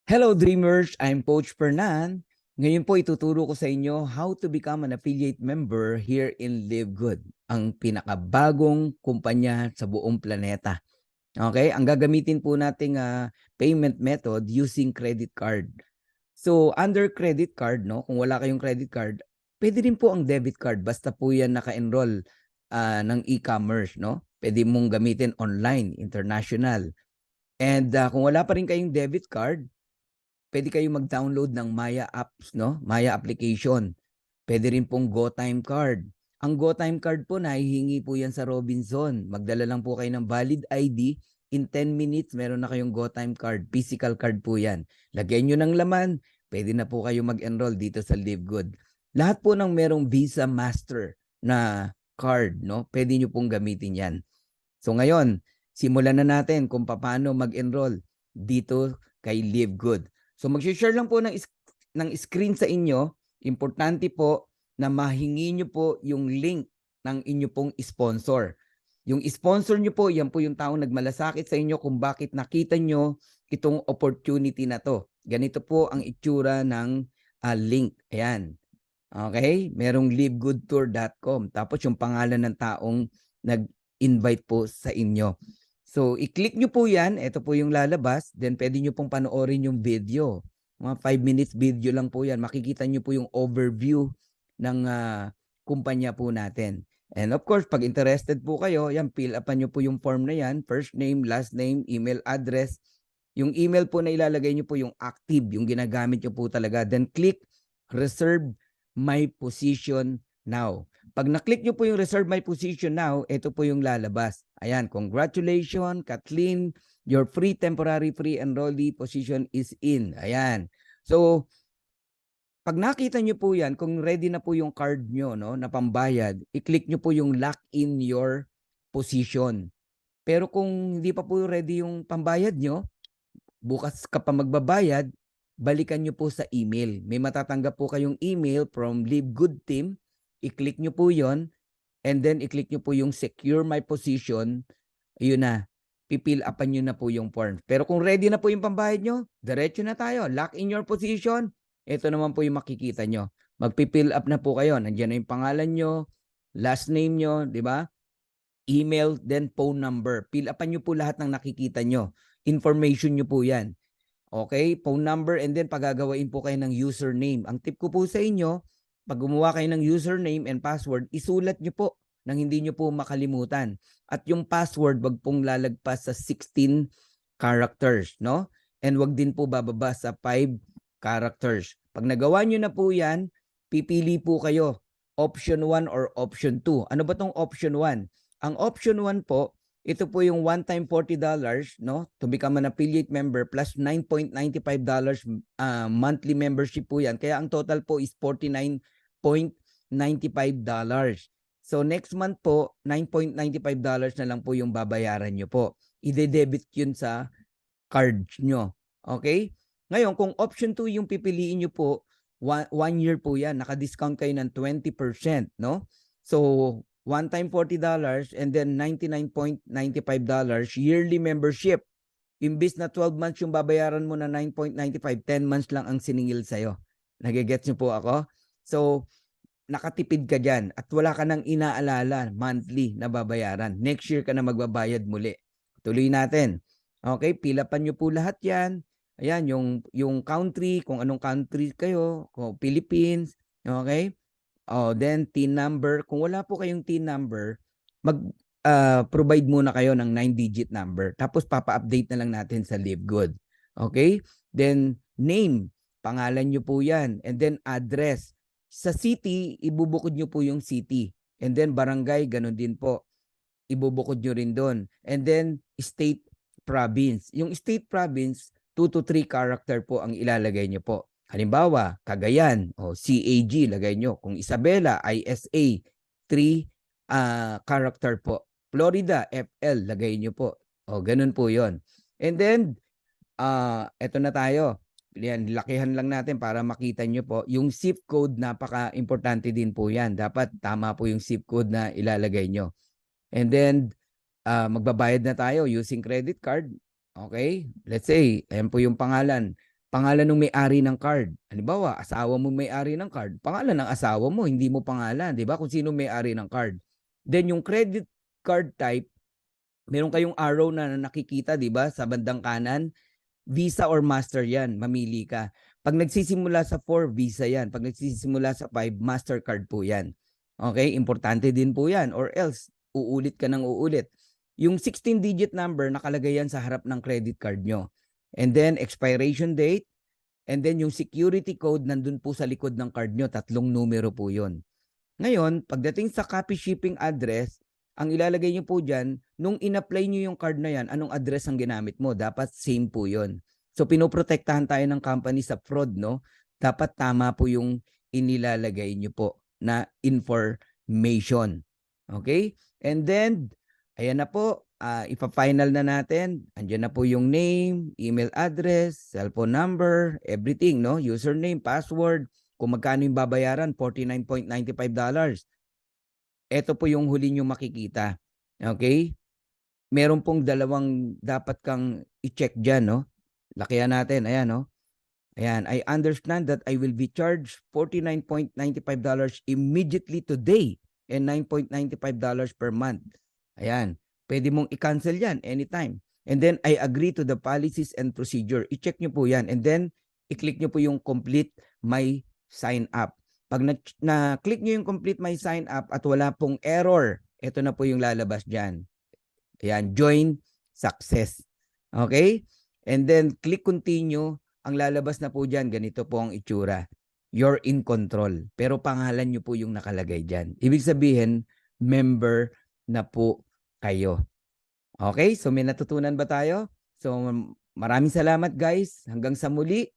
Hello Dreamers! I'm Coach Fernan. Ngayon po ituturo ko sa inyo how to become an affiliate member here in Live Good, ang pinakabagong kumpanya sa buong planeta. Okay? Ang gagamitin po nating payment method using credit card. So under credit card, no, kung wala kayong credit card, pwede rin po ang debit card basta po yan naka-enroll ng e-commerce, no? Pwede mong gamitin online, international. And kung wala pa rin kayong debit card, pwede kayong mag-download ng Maya apps, no? Maya application. Pwede rin pong GoTime card. Ang GoTime card po, nahihingi po yan sa Robinson. Magdala lang po kayo ng valid ID. In 10 minutes, meron na kayong GoTime card. Physical card po yan. Lagyan nyo ng laman, pwede na po kayo mag-enroll dito sa Live Good. Lahat po ng merong Visa Master na card, no? Pwede nyo pong gamitin yan. So ngayon, simulan na natin kung paano mag-enroll dito kay Live Good. So mag-share lang po ng screen sa inyo. Importante po na mahingi nyo po yung link ng inyo pong sponsor. Yung sponsor nyo po, yan po yung taong nagmalasakit sa inyo kung bakit nakita nyo itong opportunity na to. Ganito po ang itsura ng link. Ayan. Okay? Merong livegoodtour.com. Tapos yung pangalan ng taong nag-invite po sa inyo. So, i-click nyo po yan. Ito po yung lalabas. Then, pwede nyo pong panoorin yung video. Mga 5 minutes video lang po yan. Makikita nyo po yung overview ng kumpanya po natin. And of course, pag interested po kayo, yan, fill upan nyo po yung form na yan. First name, last name, email address. Yung email po na ilalagay nyo po yung active, yung ginagamit nyo po talaga. Then, click reserve my position now. Pag na-click nyo po yung reserve my position now, ito po yung lalabas. Ayan, congratulations, Kathleen, your free temporary free enrollee position is in. Ayan. So, pag nakita nyo po yan, kung ready na po yung card nyo, no, na pambayad, i-click nyo po yung lock in your position. Pero kung hindi pa po ready yung pambayad nyo, bukas ka pa magbabayad, balikan nyo po sa email. May matatanggap po kayong email from Live Good Team. I-click nyo po yon, and then i-click nyo po yung secure my position. Ayun na, pipil upan nyo na po yung form. Pero kung ready na po yung pambayad nyo, diretso na tayo. Lock in your position. Ito naman po yung makikita nyo. Magpipil up na po kayo. Nandiyan na yung pangalan nyo, last name nyo, di ba? Email, then phone number. Fill upan nyo po lahat ng nakikita nyo. Information nyo po yan. Okay? Phone number, and then pagagawain po kayo ng username. Ang tip ko po sa inyo, pag gumawa kayo ng username and password, isulat nyo po nang hindi nyo po makalimutan. At yung password, wag pong lalagpas sa 16 characters, no? And wag din po bababa sa 5 characters. Pag nagawa nyo na po yan, pipili po kayo, option 1 or option 2. Ano ba tong option 1? Ang option 1 po, ito po yung one-time $40, no, to become an affiliate member plus $9.95 monthly membership po yan. Kaya ang total po is $49.95. So next month po, $9.95 na lang po yung babayaran nyo po. Ide-debit yun sa card nyo. Okay? Ngayon, kung option 2 yung pipiliin nyo po, one year po yan. Naka-discount kayo ng 20%, no? So, one time $40 and then $99.95 yearly membership. Imbis na 12 months yung babayaran mo na 9.95, 10 months lang ang siningil sa'yo. Nagigets nyo po ako? So, nakatipid ka dyan at wala ka nang inaalala monthly na babayaran. Next year ka na magbabayad muli. Tuloy natin. Okay, pilapan nyo po lahat yan. Ayan, yung country, kung anong country kayo, kung Philippines, okay? Oh, then TIN number. Kung wala po kayong TIN number, provide muna kayo ng 9-digit number. Tapos papa-update na lang natin sa Live Good. Okay? Then name, pangalan nyo po yan. And then address. Sa city, ibubukod nyo po yung city. And then barangay, ganun din po. Ibubukod nyo rin doon. And then state, province. Yung state, province, 2 to 3 character po ang ilalagay nyo po. Halimbawa, Cagayan o CAG lagay nyo. Kung Isabela, ISA, 3 character po. Florida, FL lagay nyo po. O, ganun po yon. And then, eto na tayo. Yan, lakihan lang natin para makita nyo po. Yung zip code, napaka-importante din po yan. Dapat tama po yung zip code na ilalagay nyo. And then, magbabayad na tayo using credit card. Okay? Let's say, ayan po yung pangalan. pangalan ng may-ari ng card. Halimbawa, asawa mo may-ari ng card, pangalan ng asawa mo, hindi mo pangalan, 'di ba? Kung sino may-ari ng card. Then yung credit card type, meron kayong arrow na nakikita, 'di ba, sa bandang kanan. Visa or Master 'yan, mamili ka. Pag nagsisimula sa 4, Visa 'yan. Pag nagsisimula sa 5, Mastercard po 'yan. Okay, importante din po 'yan or else uulit ka ng uulit. Yung 16-digit number nakalagay yan sa harap ng credit card nyo. And then expiration date, and then yung security code nandun po sa likod ng card nyo, 3 numero po 'yon. Ngayon, pagdating sa copy shipping address, ang ilalagay nyo po dyan, nung in-apply nyo yung card na yan, anong address ang ginamit mo? Dapat same po yun. So, pinoprotektahan tayo ng company sa fraud, no? Dapat tama po yung inilalagay nyo po na information. Okay? And then, ayan na po, ipa-final na natin. Andiyan na po yung name, email address, cellphone number, everything, no? Username, password, kung magkano yung babayaran, $49.95. Ito po yung huli nyo makikita. Okay? Meron pong dalawang dapat kang i-check dyan, no? Lakihan natin, ayan, no? Ayan, I understand that I will be charged $49.95 immediately today and $9.95 per month. Ayan, pwede mong i-cancel yan anytime. And then, I agree to the policies and procedure. I-check nyo po yan. And then, i-click nyo po yung complete my sign up. Pag na-click nyo yung complete my sign up at wala pong error, ito na po yung lalabas dyan. Ayan, join success. Okay? And then, click continue. Ang lalabas na po dyan, ganito po ang itsura. You're in control. Pero pangalan nyo po yung nakalagay dyan. Ibig sabihin, member na po kayo. Okay? So, may natutunan ba tayo? So, maraming salamat guys. Hanggang sa muli.